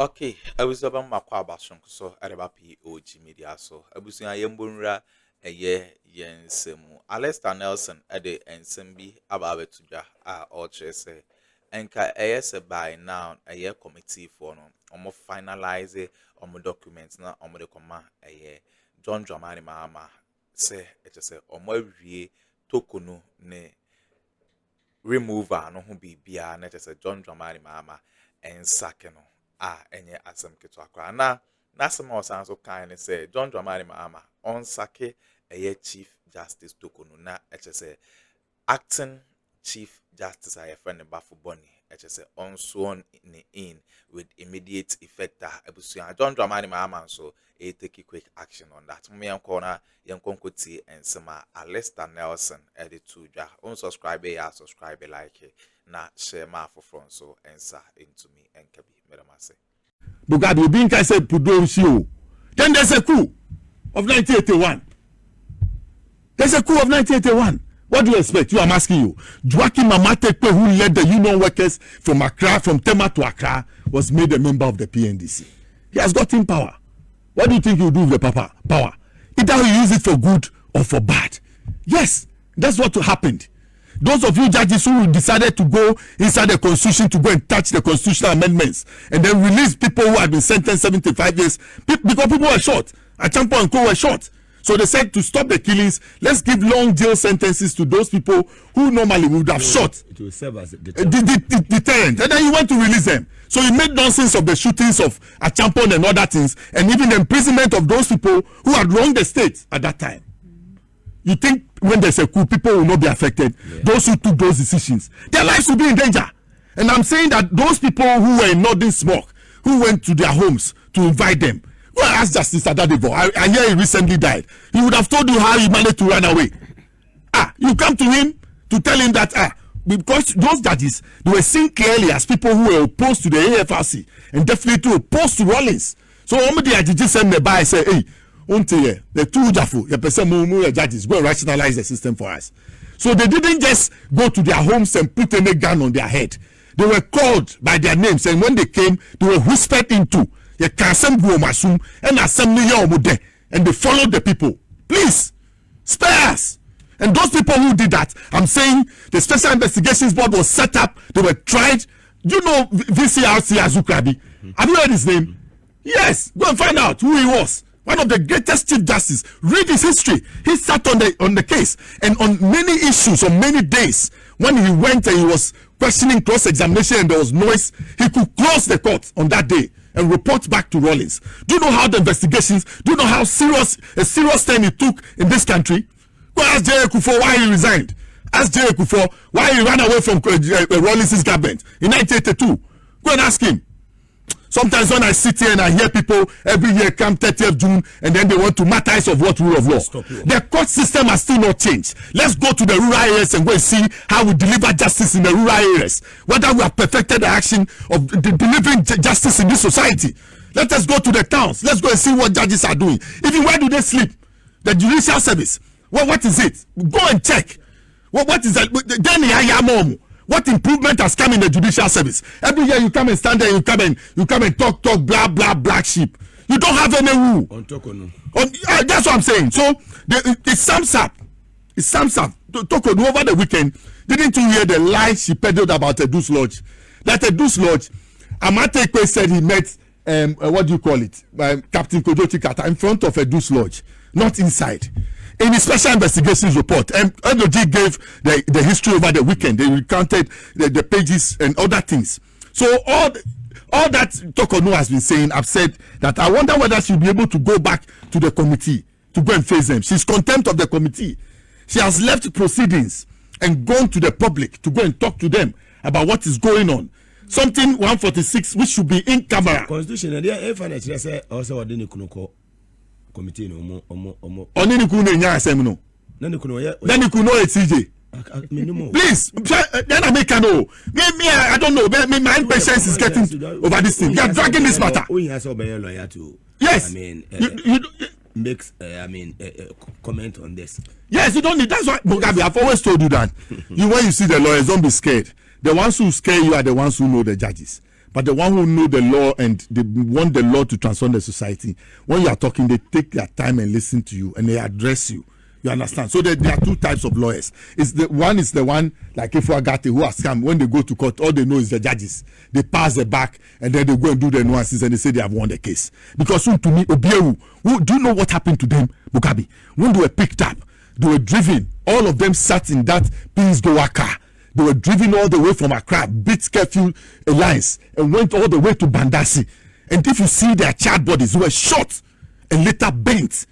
Okay, I was about my question so at about POG Media so I was saying Yembunra a year yensemu. Alistair Nelson at the ensemble about to ja or say enka AS by now a year committee for no finalize it documents na the command a year John Dramani Mahama say it just say wie Torkono ne remover no ho bibia na just say John Dramani Mahama and SACKED enye asem keto akwa na asem osan so kan say John Dramani Mahama on SACKED Chief Justice Torkono na say acting Chief Justice a friend Baffoe say on sworn in with immediate effect abusuan John Dramani Mahama so take quick action on that me yankona yankonkoti and sema Alistair Nelson edit to ja on subscribe like na share ma for front so answer into me and kabi medamase Bugabi Binka said Pudo. Then there's a coup of 1981. There's a coup of 1981. What do you expect? I'm asking you. Joaquin Mamatepe, who led the union workers from Accra, from Tema to Accra, was made a member of the PNDC. He has gotten power. What do you think he'll do with the power? Either he use it for good or for bad. Yes, that's what happened. Those of you judges who decided to go inside the constitution to go and touch the constitutional amendments and then release people who had been sentenced 75 years because people were short. Achampo and Co were short. So they said to stop the killings, let's give long jail sentences to those people who normally would have shot. It will serve as a deterrent. And then you want to release them. So you made nonsense of the shootings of Achampo and other things, and even the imprisonment of those people who had wronged the state at that time. You think when there's a coup, people will not be affected? Yeah. Those who took those decisions, their lives will be in danger. And I'm saying that those people who were in Northern Smoke, who went to their homes to invite them, go and ask Justice Addo. I hear he recently died. He would have told you how he managed to run away. You come to him to tell him that because those judges, they were seen clearly as people who were opposed to the AFRC and definitely opposed to Rawlings. So the judges send me by and say, hey, the two judges go and rationalize the system for us. So they didn't just go to their homes and put any gun on their head. They were called by their names, and when they came, they were whispered into. And they followed the people. Please spare us. And those people who did that, I'm saying the Special Investigations Board was set up. They were tried. Do you know VCRC Azukrabi? Have you heard his name? Yes. Go and find out who he was. One of the greatest Chief Justice. Read his history. He sat on the case, and on many issues, on many days, when he went and he was questioning cross-examination and there was noise, he could close the court on that day and report back to Rawlings. Do you know how the investigations? Do you know how serious turn it took in this country? Go ask J. Akuffo why he resigned. Ask J. Akuffo why he ran away from Rawlings' government in 1982. Go and ask him. Sometimes when I sit here and I hear people every year come 30th June and then they want to martyrs of what rule of law. The court system has still not changed. Let's go to the rural areas and go and see how we deliver justice in the rural areas. Whether we have perfected the action of delivering justice in this society. Let us go to the towns. Let's go and see what judges are doing. Even where do they sleep? The judicial service. What is it? Go and check. What is that? What improvement has come in the judicial service? Every year you come and stand there, you come and talk blah black sheep. You don't have any rule. On Torkono. That's what I'm saying. So it sums up. It sums up. Torkono over the weekend. Didn't you hear the lie she peddled about a Deuce Lodge? That a Deuce Lodge, Amatekwe said he met what do you call it? Captain Kojochi Kata in front of a Deuce Lodge, not inside. In his special investigations report, NOG gave the history over the weekend. They recounted the pages and other things. So all that Torkono has been saying, I've said that I wonder whether she'll be able to go back to the committee to go and face them. She's contempt of the committee. She has left proceedings and gone to the public to go and talk to them about what is going on. Something 146 which should be in camera. Constitution committee no oni ni kunu nya asem no na ni kunu CJ please then I make no me I don't know my impatience is getting over this thing. You are dragging this matter. Yes, I mean you makes comment on this. Yes, you don't need. That's why Mugabe, I've always told you that when you see the lawyers, don't be scared. The ones who scare you are the ones who know the judges. But the one who know the law and they want the law to transform the society, when you are talking, they take their time and listen to you and they address you. You understand? So there are two types of lawyers. The one like Ifwagate who has come. When they go to court, all they know is the judges. They pass the back and then they go and do the nuances and they say they have won the case. Because soon to me, Obiewu, do you know what happened to them, Bukabi? When they were picked up, they were driven. All of them sat in that Pinsgoa car. They were driven all the way from Accra, beat curfew lines, and went all the way to Bandasi. And if you see their charred bodies, they were shot and later bent.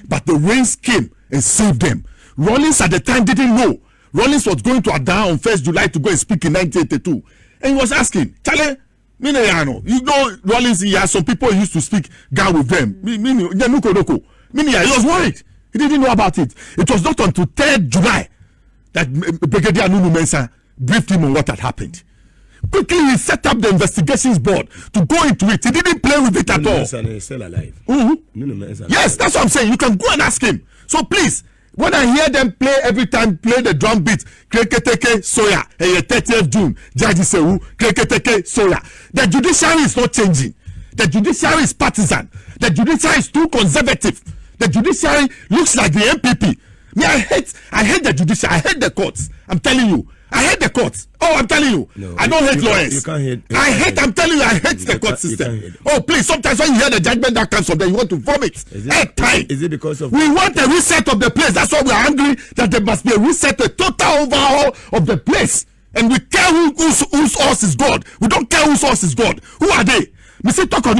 But the rains came and saved them. Rawlings at the time didn't know. Rawlings was going to Addo on 1st July to go and speak in 1982. And he was asking, Chale, you know, Rawlings, he has some people who used to speak Ga with them. He was worried. He didn't know about it. It was not until 3rd July that Brigadier Nunu Mensah briefed him on what had happened. Quickly, he set up the investigations board to go into it. He didn't play with it at all. Nunu Mensah is still alive. Yes, that's what I'm saying. You can go and ask him. So please, when I hear them play every time, play the drum beat, Kreketeke Soya, 30th June, Jaji Sewu, Kreketeke Soya. The judiciary is not changing. The judiciary is partisan. The judiciary is too conservative. The judiciary looks like the MPP. Me, I hate the judiciary. I hate the courts. I'm telling you. I hate the courts. Oh, I'm telling you. No, I don't hate lawyers. You can't hate. I'm telling you, I hate the court system. Oh, please, sometimes when you hear the judgment that comes from there, you want to vomit. Is it because of... We want a reset of the place. That's why we are angry that there must be a reset, a total overhaul of the place. And we care whose horse is God. We don't care whose horse is God. Who are they? Mr. Torkono,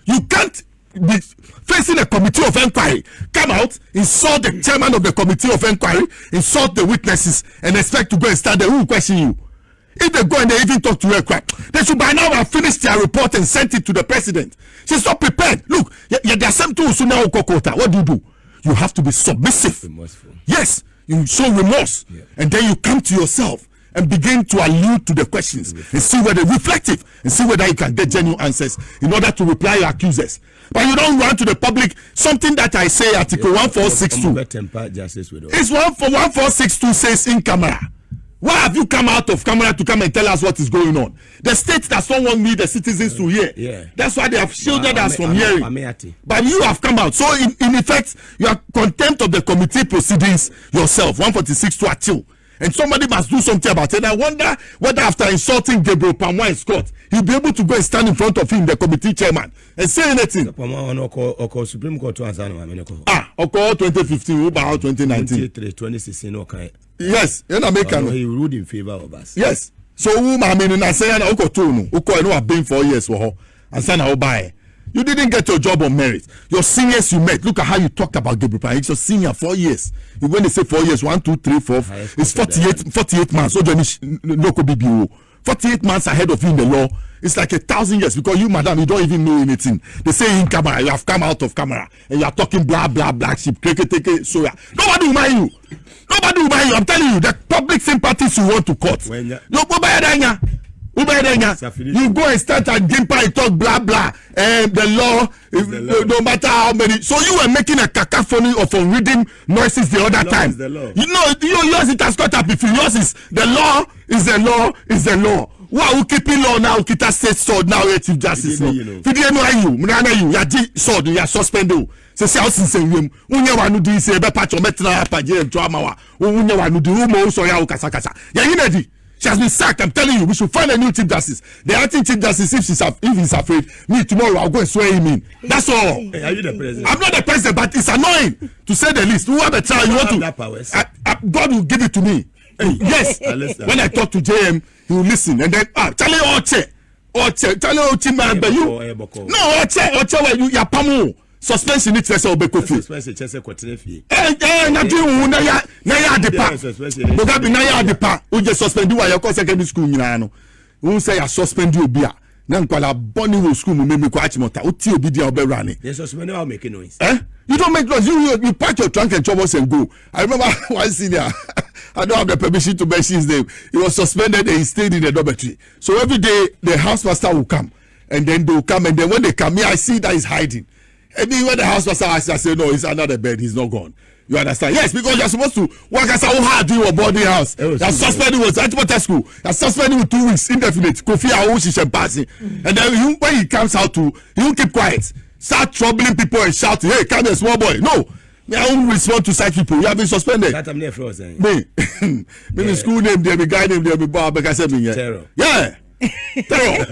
you can't be facing a committee of inquiry, come out, insult the chairman of the committee of inquiry, insult the witnesses, and expect to go and stand there. Who will question you? If they go and they even talk to her, they should by now have finished their report and sent it to the president. She's not prepared. Look, there are some tools now. What do? You have to be submissive. Remorseful. Yes, you show remorse, and then you come to yourself and begin to allude to the questions and see whether reflective and see whether you can get genuine answers in order to reply your accusers. But you don't run to the public. Something that I say, Article 1462. It's 1462 says in camera. Why have you come out of camera to come and tell us what is going on? The state does not want me, the citizens, to hear. Yeah. That's why they have shielded us from hearing. But you have come out. So in effect, you are contempt of the committee proceedings yourself. 146 to Achille. And somebody must do something about it. I wonder whether after insulting Gabriel Pamwa in court, he'll be able to go and stand in front of him, the committee chairman, and say anything. Supreme Court 2015, about 2019. 2016, yes, he ruled in favor of us. Yes. So, I mean, I say, I know I've been 4 years for her, and say, I'll buy. You didn't get your job on merit. Your seniors you met. Look at how you talked about Gabriel Pamwa. It's your senior 4 years. When they say 4 years, 1, 2, 3, 4, it's 48 months. So, 48 months ahead of you in the law. It's like 1,000 years because you, madam, you don't even know anything. They say in camera, you have come out of camera and you are talking blah, blah, black sheep, soya. Nobody will mind you. Nobody will mind you. I'm telling you, the public sympathies you want to cut. You go and start at Gimpa and talk blah blah. The law, no matter how many. So you were making a cacophony of reading noises the other time. You know, yours it has got up. If yours is the law, is the law, is the law. Wow, who keeping law now? Kita state sword now. Chief Justice. Fidie no ayu, muna you. Ya di sword, ya suspend. Se how since you. Unye wanu di se be patch o metra paje drama wa. Unye wanu di umo so ya ukasa kasa. Ya yinedi. She has been sacked. I'm telling you, we should find a new Chief Justice. The acting Chief Justice, if he's afraid, me tomorrow I'll go and swear him in. That's all. Hey, are you the president? I'm not the president, but it's annoying to say the least. Who have a child? You want to? God will give it to me. Yes. When I talk to JM, he will listen, and then Charlie Oche, man, but you no Oche, where you pamu. Suspension it first obekofi. Suspension chese kwetrefi. Na di wu na ya adepa. Boga bi na ya adepa. O je suspend wa your secondary school nyina no. Who say ya suspend you obi a. Na nkwala boni wo school me ko achimota. O ti obi dia obewra ni. Yes, suspend how make noise. You don't make noise. You pack your trunk and troubles and go. I remember one senior. I don't have the permission to mention his name. He was suspended and he stayed in the dormitory. So every day the house master will come, and then they will come, and then when they come here, I see that he's hiding. And then when the house master asks, I say, no, he's under the bed. He's not gone. You understand? Yes, because you're supposed to work as a hard in your boarding house. You're suspended with Antibiotic school. You're suspended with 2 weeks indefinite. Kofi Awoshishe passing. And then when he comes out he won't keep quiet. Start troubling people and shouting, hey, come here, small boy. No. I won't respond to such people. You have been suspended. That I'm there for saying. Me school name, there be guy name, there be Bob, because I mean, Terror. Yeah. Terror.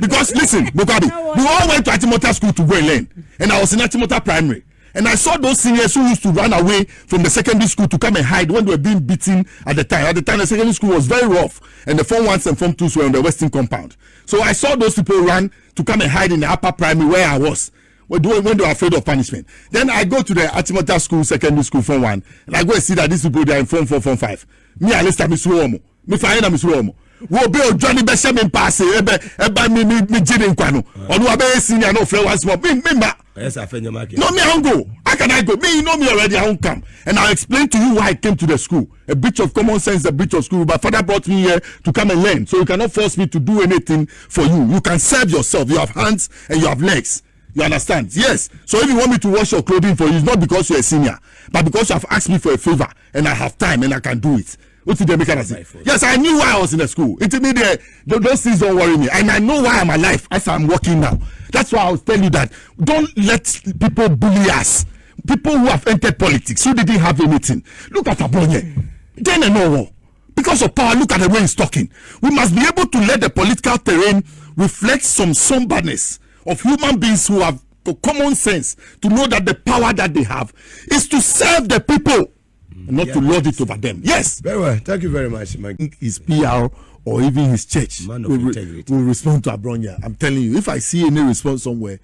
Because listen, Mugabe, we all went to Atimota school to go and learn. And I was in Atimota primary. And I saw those seniors who used to run away from the secondary school to come and hide when they were being beaten at the time. At the time, the secondary school was very rough. And the Form 1s and Form 2s were on the Western compound. So I saw those people run to come and hide in the upper primary where I was. When they were afraid of punishment. Then I go to the Atimota school, secondary school, Form 1. And I go and see that these people, they are in Form 4, Form 5. Me, I list Miss Romo. Me, Fayena Miss Romo. Wo be o Johnny be she me pass eba me jini nkwano onu abe senior no friend once more me ma yes I find your market no me I won't go. How can I go? Me, you know me already, I won't come. And I'll explain to you why I came to the school. A breach of common sense, a breach of school. My father brought me here to come and learn, so you cannot force me to do anything for you. You can serve yourself. You have hands and you have legs. You understand? Yes. So if you want me to wash your clothing for you, it's not because you're a senior, but because you have asked me for a favor and I have time and I can do it. What did they make us say? Yes, I knew why I was in the school. Intermediate, those things don't worry me. And I know why I'm alive as I'm working now. That's why I was telling you that don't let people bully us. People who have entered politics, who didn't have anything. Look at Abonye. Then and no. Because of power, look at the way he's talking. We must be able to let the political terrain reflect some somberness of human beings who have common sense to know that the power that they have is to serve the people. Not to lord it over them. Yes. Very well. Thank you very much, Mike. His PR or even his church will respond to Abronya. I'm telling you, if I see any response somewhere,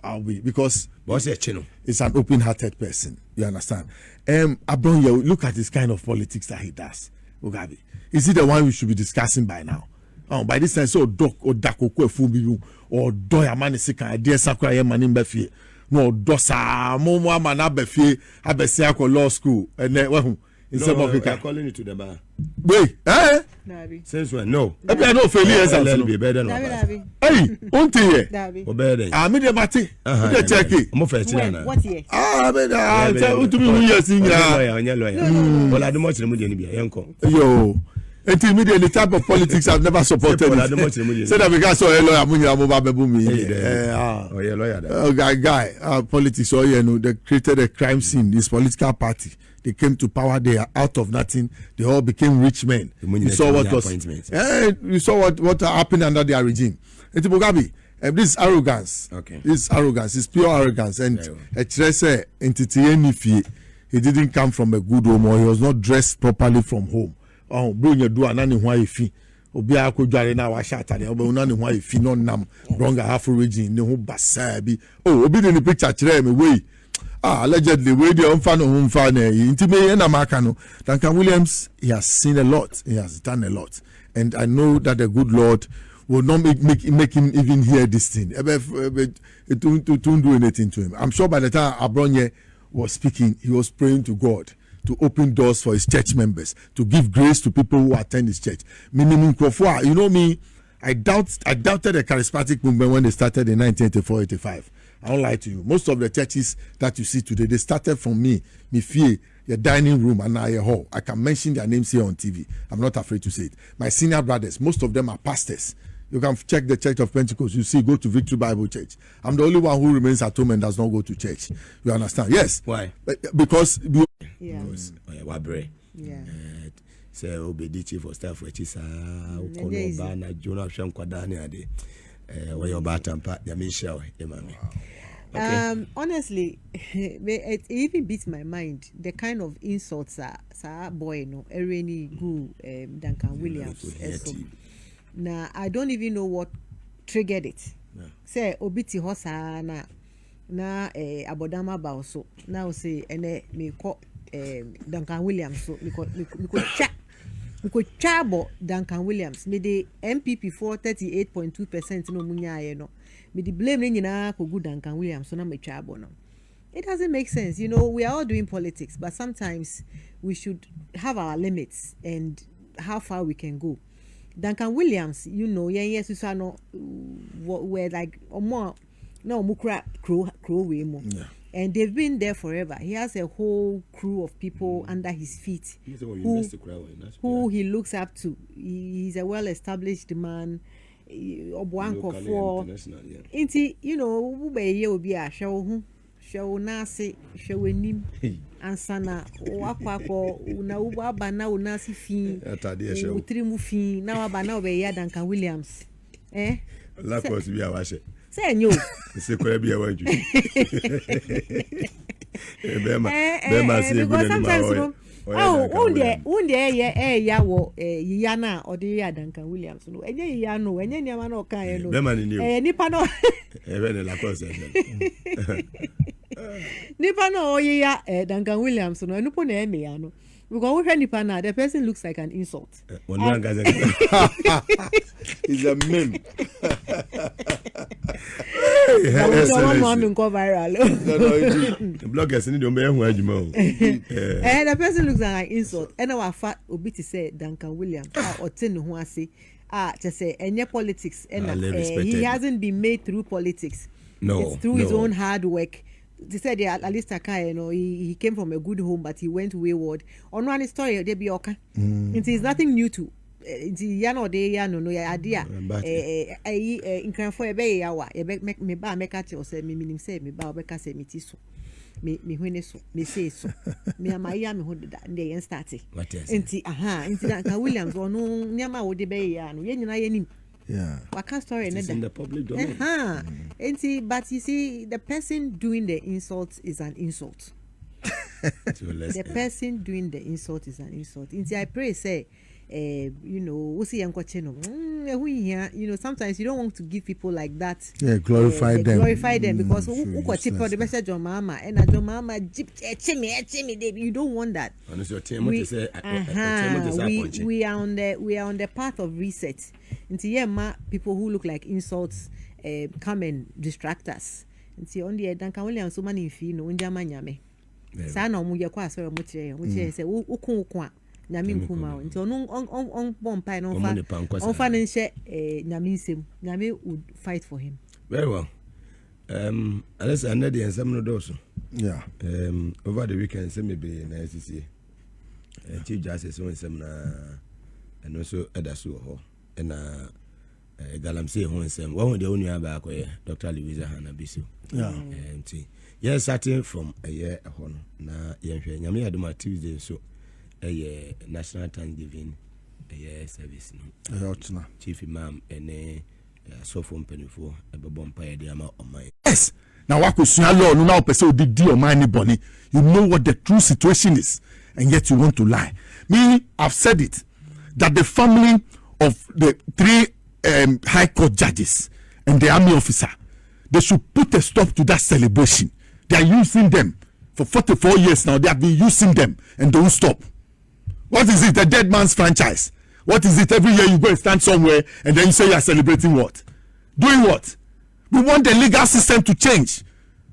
I'll be, because it's an open-hearted person. You understand? Abronya, look at this kind of politics that he does. Mugabe, is he the one we should be discussing by now? By this time, so doc or dakoko fubi or doya manisika idea sakura ye manim befie. No dosa momo mana befie abesia ko law school and then instead of calling you to the bar. Wait, Since when? No. I know failures and be better than hey, unti ye. Obede. Me de mate. Me check it. Mo fe china. What year? Me tell to me who you sing lawyer. Well, I don't much money be yanko. Yo. Until immediately the type of politics I've never supported. Say that because so lawyer munya mo ba bebu mi. Oh yeah, lawyer. Guy, politics they created a crime scene. This political party, they came to power. They are out of nothing. They all became rich men. You saw what was. You saw what happened under their regime. Mugabe, this is arrogance. Okay. This arrogance is pure arrogance. And he didn't come from a good home, or he was not dressed properly from home. Bro, you do an anyway fee. Obia ko dware na wa shata de obo na ne ho afi no nam wrong half region ne ho basa bi obi de ne picture kire me wey allegedly we dey on fan no fan nti me na maka no Duncan Williams, he has seen a lot, he has done a lot, and I know that the good Lord will not make him even hear this thing. It won't do anything to him. I'm sure by the time Abronye was speaking, he was praying to God to open doors for his church members, to give grace to people who attend his church. Minimum Akuffo, you know me, I doubted the charismatic movement when they started in 1984-85. I don't lie to you. Most of the churches that you see today, they started from me fear, your dining room and now your hall. I can mention their names here on TV. I'm not afraid to say it. My senior brothers, most of them are pastors. You can check the Church of Pentecost. You see, go to Victory Bible Church. I'm the only one who remains at home and does not go to church. You understand? Yes. Why? Because yeah. Yeah. So obedi chief of staff which is kono ba na Jonah hwem kwada ne ade where your batampa ya misha we mami. Honestly, it even beats my mind the kind of insults sa boy no ereni gu Duncan Williams. Now I don't even know what triggered it. Say obiti hosa na abodama ba so now say ene me ko Duncan Williams so me ko chabo Duncan Williams me the MPP for 38.2% no munya no me the blame ni nyina ko good Duncan Williams so na me chabo no. It doesn't make sense. You know, we are all doing politics, but sometimes we should have our limits and how far we can go. Duncan Williams, you know, yes, we no, we're like more no mukra crow way more, and they've been there forever. He has a whole crew of people under his feet who he looks up to. He's a well-established man. Akuffo. Inti, you know, ube will be a show nasi, show nim, and sana, wakwako, una uba na unasi fin, utrimu fin, now abana be Duncan Williams. Eh? Lakos be a washer. Say you. Say could be a word. Because sometimes one day, yeah, Yana or the Duncan Williams. No, and ya no, and any man or kind of Nipano. Nipano, yeah, Duncan Williams. No, no, no, because we Nipana, the person looks like an insult. He's a meme. Bloggers need to be the person looks like an insult. And our fat obiti say Duncan Williams or Tin who I say to say any politics and he hasn't been made through politics. No, it's through his own hard work. They said at least you know, he came from a good home, but he went wayward. On one story, they be okay. It is nothing new to. It's yano de yano no idea. In can for a bay hour. Make me ba make at you say me minim say me ba beka say me tiso. Me when so me say so. Me am Miami who did that day started. What is it? Into that Williams or no nyama wo de bay yano. Yen na yenim. Yeah. What can story it's in the public domain. And see, but you see, the person doing the insult is an insult. The person doing the insult is an insult. And see, I pray, say, you know, you know, sometimes you don't want to give people like that. Yeah, glorify them. Glorify them because the message on Mahama and Addo Mahama, you don't want that. We are on the path of reset. Into people who look like insults come and distract us. And see, on the Duncan Williams, so many if you know, in Jamanyame. Sana muya kwa so muche say ukun nyame nkuma nti on bompa no fa ne nhye nyame nsem nyame would fight for him. Very well. Unless I know the ensem no do so. Yeah. Over the weekend say maybe na SCC Chief Justice won ensem na and also Adasu ho and Galamsey ho ensem one the only aba akoye Dr. Louisa Hanabiso. Yeah. Yes, starting from a year ago na yenhwe nyame adoma Tuesday so a national Thanksgiving a service no Chief Imam and so from penifo a bompa de ama on my yes. Now what question law no now person did do your money bunny. You know what the true situation is, and yet you want to lie. Me, I've said it that the family of the 3 high court judges and the army officer, they should put a stop to that celebration. They are using them for 44 years now. They have been using them and don't stop. What is it? The dead man's franchise. What is it? Every year you go and stand somewhere and then you say you are celebrating what? Doing what? We want the legal system to change.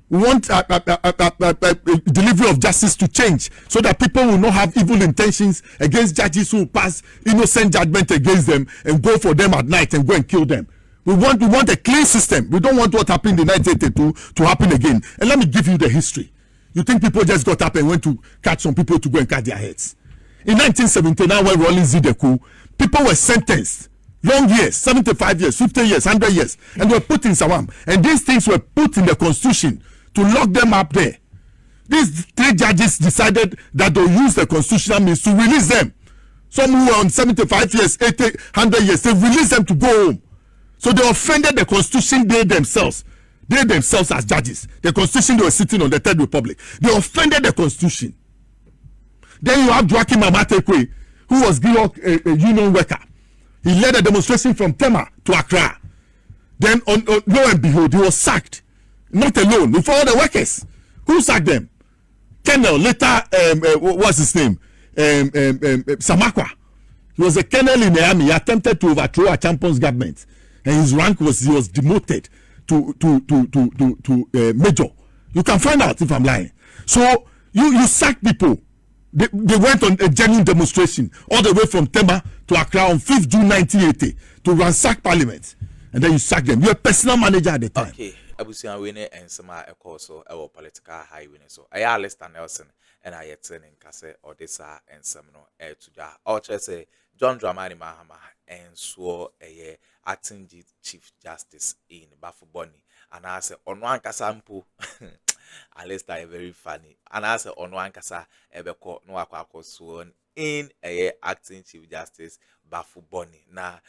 We want delivery of justice to change so that people will not have evil intentions against judges who pass innocent judgment against them and go for them at night and go and kill them. We want a clean system. We don't want what happened in 1982 to happen again. And let me give you the history. You think people just got up and went to catch some people to go and cut their heads? In 1979, when Rawlings did the coup, people were sentenced long years, 75 years, 50 years, 100 years, and were put in Sawam. And these things were put in the constitution to lock them up there. These 3 judges decided that they'll use the constitutional means to release them. Some who were on 75 years, 80, 100 years, they released them to go home. So they offended the constitution, they themselves as judges. The constitution, they were sitting on the Third Republic. They offended the constitution. Then you have Joachim Amatekwe, who was a union worker. He led a demonstration from Tema to Accra. Then lo and behold, he was sacked. Not alone, with all the workers. Who sacked them? Colonel, later, what's his name? Samakwa. He was a colonel in the army. He attempted to overthrow a champion's government. And his rank was, he was demoted to major. You can find out if I'm lying. So you sack people. They went on a genuine demonstration all the way from Tema to Accra on 5th June 1980 to ransack Parliament, and then you sack them. You're a personal manager at the time. Okay, abusua we ne ensema ekọ so ewo political highway ne so eya Alistair Nelson and I training kase odisa ensem no tuja o say John Dramani Mahama and so acting chief justice in Baffoe and I say on one kasampo Alistair very funny and I say on one kasa ebeko no akwa sworn in acting chief justice Baffoe na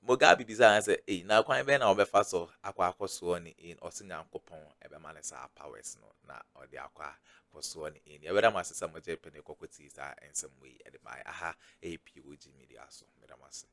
Mugabe design say na kwan be na obefa so akwa akoso ni in osinyankopon ebe manesa powers no na ode akwa akoso ni in yebeda masesa moje pene kokoti sa ensem we e de mai aha POG Media so medamase